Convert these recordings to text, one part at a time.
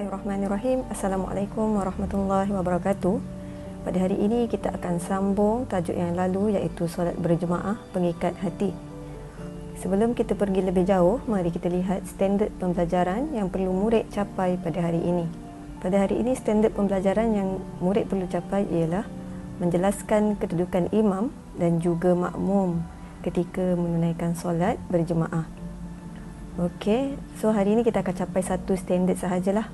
Bismillahirrahmanirrahim. Assalamualaikum warahmatullahi wabarakatuh. Pada hari ini kita akan sambung tajuk yang lalu, iaitu solat berjemaah pengikat hati. Sebelum kita pergi lebih jauh, mari kita lihat standard pembelajaran yang perlu murid capai pada hari ini. Pada hari ini, standard pembelajaran yang murid perlu capai ialah menjelaskan kedudukan imam dan juga makmum ketika menunaikan solat berjemaah. Okey, so hari ini kita akan capai satu standard sahajalah.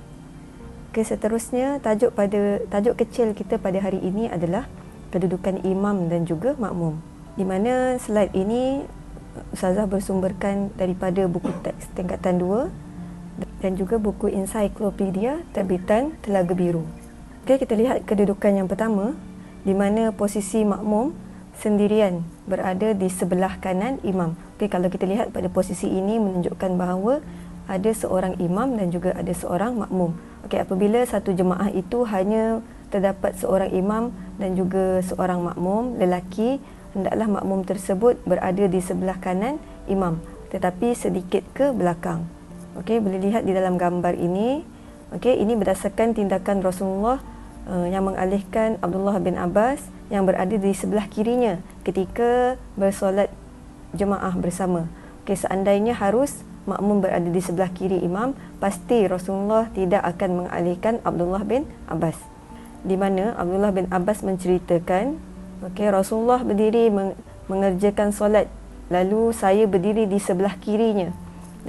Okey, seterusnya tajuk kecil kita pada hari ini adalah kedudukan imam dan juga makmum. Di mana slide ini Ustazah bersumberkan daripada buku teks tingkatan 2 dan juga buku ensiklopedia terbitan Telaga Biru. Okey, kita lihat kedudukan yang pertama, di mana posisi makmum sendirian berada di sebelah kanan imam. Okey, kalau kita lihat pada posisi ini menunjukkan bahawa ada seorang imam dan juga ada seorang makmum. Okey, apabila satu jemaah itu hanya terdapat seorang imam dan juga seorang makmum lelaki, hendaklah makmum tersebut berada di sebelah kanan imam, tetapi sedikit ke belakang. Okey, boleh lihat di dalam gambar ini. Okey, ini berdasarkan tindakan Rasulullah yang mengalihkan Abdullah bin Abbas yang berada di sebelah kirinya ketika bersolat jemaah bersama. Okey, seandainya harus makmum berada di sebelah kiri imam, pasti Rasulullah tidak akan mengalihkan Abdullah bin Abbas. Di mana Abdullah bin Abbas menceritakan, okey, Rasulullah berdiri mengerjakan solat, lalu saya berdiri di sebelah kirinya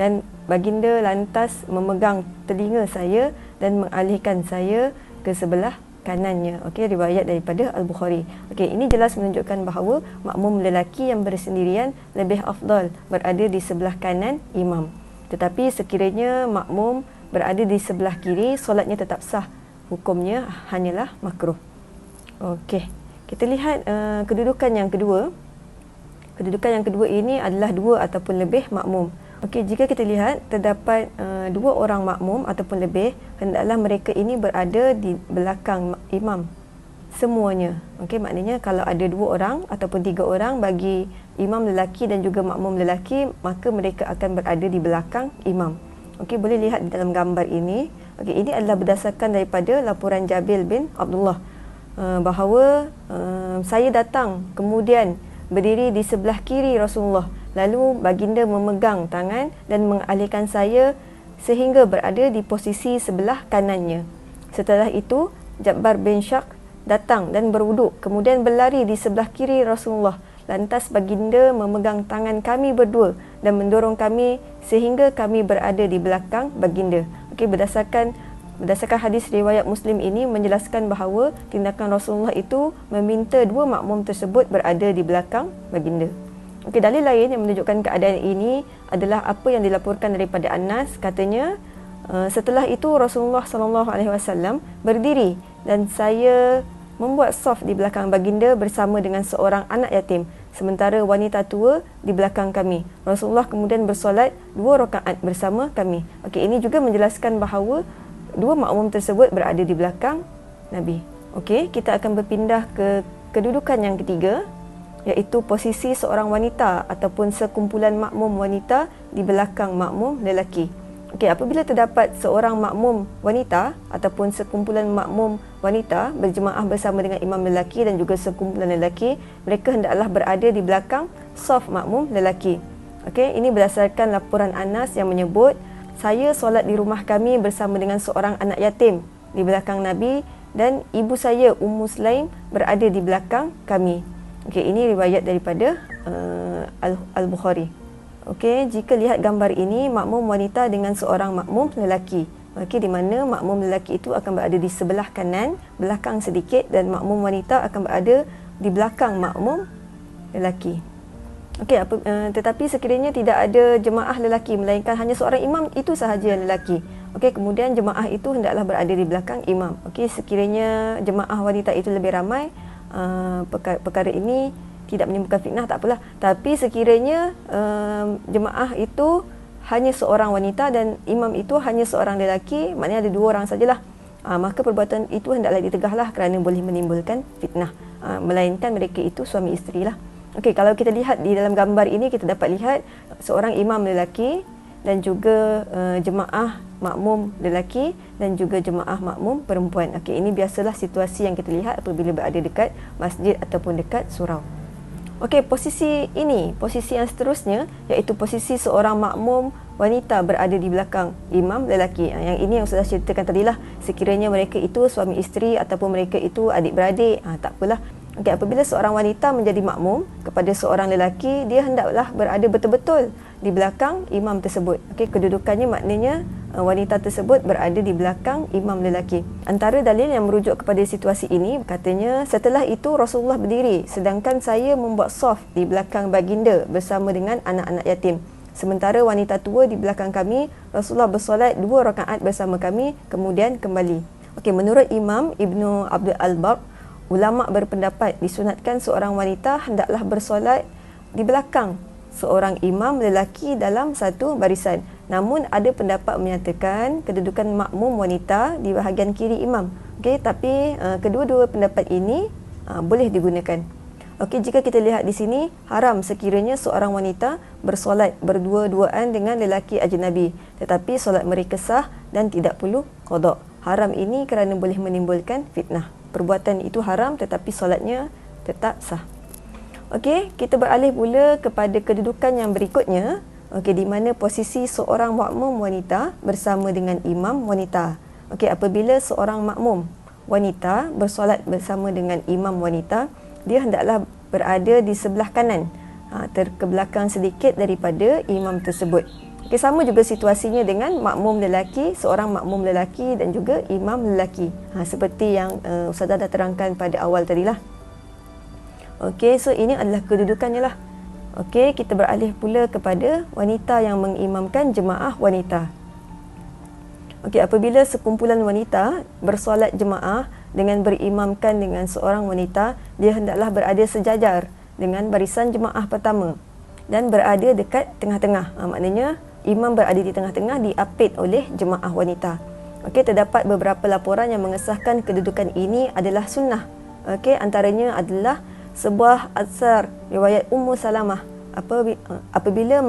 dan baginda lantas memegang telinga saya dan mengalihkan saya ke sebelah kanannya. Okey, riwayat daripada Al-Bukhari. Okey, ini jelas menunjukkan bahawa makmum lelaki yang bersendirian lebih afdal berada di sebelah kanan imam. Tetapi sekiranya makmum berada di sebelah kiri, solatnya tetap sah. Hukumnya hanyalah makruh. Okey, kita lihat kedudukan yang kedua. Kedudukan yang kedua ini adalah dua ataupun lebih makmum. Okey, jika kita lihat terdapat dua orang makmum ataupun lebih, hendaklah mereka ini berada di belakang imam semuanya. Okey, maknanya kalau ada dua orang ataupun tiga orang, bagi imam lelaki dan juga makmum lelaki, maka mereka akan berada di belakang imam. Okey, boleh lihat di dalam gambar ini. Okey, ini adalah berdasarkan daripada laporan Jabir bin Abdullah bahawa saya datang kemudian berdiri di sebelah kiri Rasulullah. Lalu baginda memegang tangan dan mengalihkan saya sehingga berada di posisi sebelah kanannya. Setelah itu, Jabbar bin Shaq datang dan berwuduk, kemudian berlari di sebelah kiri Rasulullah. Lantas baginda memegang tangan kami berdua dan mendorong kami sehingga kami berada di belakang baginda. Okey, berdasarkan hadis riwayat Muslim ini menjelaskan bahawa tindakan Rasulullah itu meminta dua makmum tersebut berada di belakang baginda. Okey, dalil lain yang menunjukkan keadaan ini adalah apa yang dilaporkan daripada Anas. Katanya, setelah itu Rasulullah SAW berdiri dan saya membuat saf di belakang baginda bersama dengan seorang anak yatim, sementara wanita tua di belakang kami. Rasulullah kemudian bersolat 2 rakaat bersama kami. Okey, ini juga menjelaskan bahawa dua makmum tersebut berada di belakang Nabi. Okey, kita akan berpindah ke kedudukan yang ketiga, iaitu posisi seorang wanita ataupun sekumpulan makmum wanita di belakang makmum lelaki. Okey, apabila terdapat seorang makmum wanita ataupun sekumpulan makmum wanita berjemaah bersama dengan imam lelaki dan juga sekumpulan lelaki, mereka hendaklah berada di belakang saf makmum lelaki. Okey, ini berdasarkan laporan Anas yang menyebut, saya solat di rumah kami bersama dengan seorang anak yatim di belakang Nabi dan ibu saya Ummu Sulaim berada di belakang kami. Okey, ini riwayat daripada Al-Bukhari. Okey, jika lihat gambar ini, makmum wanita dengan seorang makmum lelaki. Okey, di mana makmum lelaki itu akan berada di sebelah kanan, belakang sedikit, dan makmum wanita akan berada di belakang makmum lelaki. Okey, tetapi sekiranya tidak ada jemaah lelaki, melainkan hanya seorang imam itu sahaja yang lelaki. Okey, kemudian jemaah itu hendaklah berada di belakang imam. Okey, sekiranya jemaah wanita itu lebih ramai, perkara ini tidak menimbulkan fitnah, tak apalah. Tapi sekiranya jemaah itu hanya seorang wanita dan imam itu hanya seorang lelaki, maknanya ada dua orang sajalah, maka perbuatan itu hendaklah ditegahlah kerana boleh menimbulkan fitnah, melainkan mereka itu suami isteri lah. Okey, kalau kita lihat di dalam gambar ini, kita dapat lihat seorang imam lelaki dan juga jemaah makmum lelaki dan juga jemaah makmum perempuan. Okey, ini biasalah situasi yang kita lihat apabila berada dekat masjid ataupun dekat surau. Okey, posisi yang seterusnya iaitu posisi seorang makmum wanita berada di belakang imam lelaki. Yang ini yang sudah ceritakan tadilah, sekiranya mereka itu suami isteri ataupun mereka itu adik-beradik, tak apalah. Okey, apabila seorang wanita menjadi makmum kepada seorang lelaki, dia hendaklah berada betul-betul di belakang imam tersebut. Okey, kedudukannya maknanya wanita tersebut berada di belakang imam lelaki. Antara dalil yang merujuk kepada situasi ini, katanya setelah itu Rasulullah berdiri sedangkan saya membuat saf di belakang baginda bersama dengan anak-anak yatim. Sementara wanita tua di belakang kami, Rasulullah bersolat 2 rakaat bersama kami kemudian kembali. Okey, menurut Imam Ibnu Abdul Al-Bar, ulama berpendapat disunatkan seorang wanita hendaklah bersolat di belakang seorang imam lelaki dalam satu barisan. Namun ada pendapat menyatakan kedudukan makmum wanita di bahagian kiri imam. Okey, tapi kedua-dua pendapat ini boleh digunakan. Okey, jika kita lihat di sini, haram sekiranya seorang wanita bersolat berdua-duaan dengan lelaki ajnabi, tetapi solat mereka sah dan tidak perlu qada. Haram ini kerana boleh menimbulkan fitnah. Perbuatan itu haram tetapi solatnya tetap sah. Okey, kita beralih pula kepada kedudukan yang berikutnya. Okey, di mana posisi seorang makmum wanita bersama dengan imam wanita. Okey, apabila seorang makmum wanita bersolat bersama dengan imam wanita, dia hendaklah berada di sebelah kanan, terkebelakang sedikit daripada imam tersebut. Okey, sama juga situasinya dengan makmum lelaki, seorang makmum lelaki dan juga imam lelaki. Seperti yang Ustazah dah terangkan pada awal tadilah. Okey, so ini adalah kedudukannya lah. Okey, kita beralih pula kepada wanita yang mengimamkan jemaah wanita. Okey, apabila sekumpulan wanita bersolat jemaah dengan berimamkan dengan seorang wanita, dia hendaklah berada sejajar dengan barisan jemaah pertama dan berada dekat tengah-tengah. Maknanya imam berada di tengah-tengah diapit oleh jemaah wanita. Okey, terdapat beberapa laporan yang mengesahkan kedudukan ini adalah sunnah. Okey, antaranya adalah sebuah asar riwayat Ummu Salamah apabila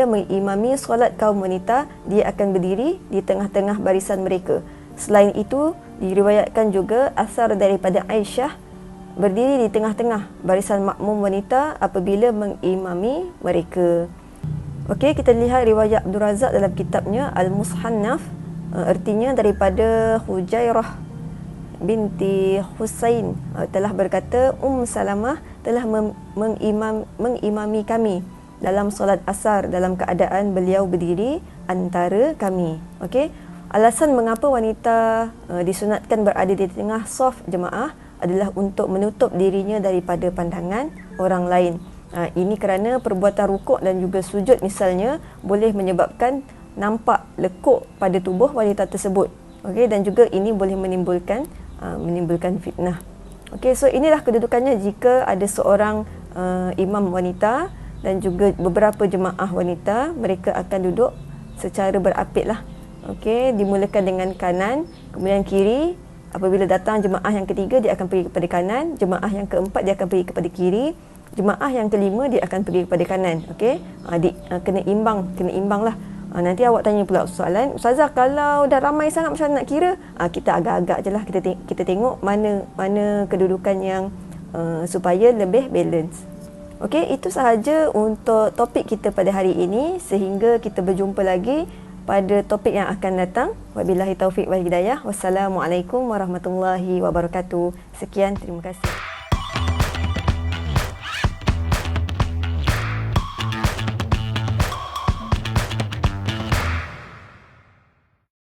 mengimami solat kaum wanita, dia akan berdiri di tengah-tengah barisan mereka. Selain itu, diriwayatkan juga asar daripada Aisyah berdiri di tengah-tengah barisan makmum wanita apabila mengimami mereka. Okey, kita lihat riwayat Abdul Razak dalam kitabnya Al-Mushannaf, artinya daripada Hujairah binti Husain telah berkata, Salamah telah mengimami kami dalam solat asar dalam keadaan beliau berdiri antara kami. Okey, alasan mengapa wanita disunatkan berada di tengah saf jemaah adalah untuk menutup dirinya daripada pandangan orang lain. Ini kerana perbuatan rukuk dan juga sujud misalnya boleh menyebabkan nampak lekuk pada tubuh wanita tersebut. Okey, dan juga ini boleh menimbulkan fitnah. Okey, so inilah kedudukannya jika ada seorang imam wanita dan juga beberapa jemaah wanita, mereka akan duduk secara berapit lah. Okey, dimulakan dengan kanan, kemudian kiri. Apabila datang jemaah yang ketiga, dia akan pergi kepada kanan. Jemaah yang keempat, dia akan pergi kepada kiri. Jemaah yang kelima, dia akan pergi kepada kanan. Okey, kena imbang lah. Nanti awak tanya pula soalan, Ustazah, kalau dah ramai sangat macam mana nak kira? Kita agak-agak je lah, kita tengok mana kedudukan yang supaya lebih balance. Okey, itu sahaja untuk topik kita pada hari ini. Sehingga kita berjumpa lagi pada topik yang akan datang. Wabillahi taufiq wal hidayah. Wassalamualaikum warahmatullahi wabarakatuh. Sekian, terima kasih.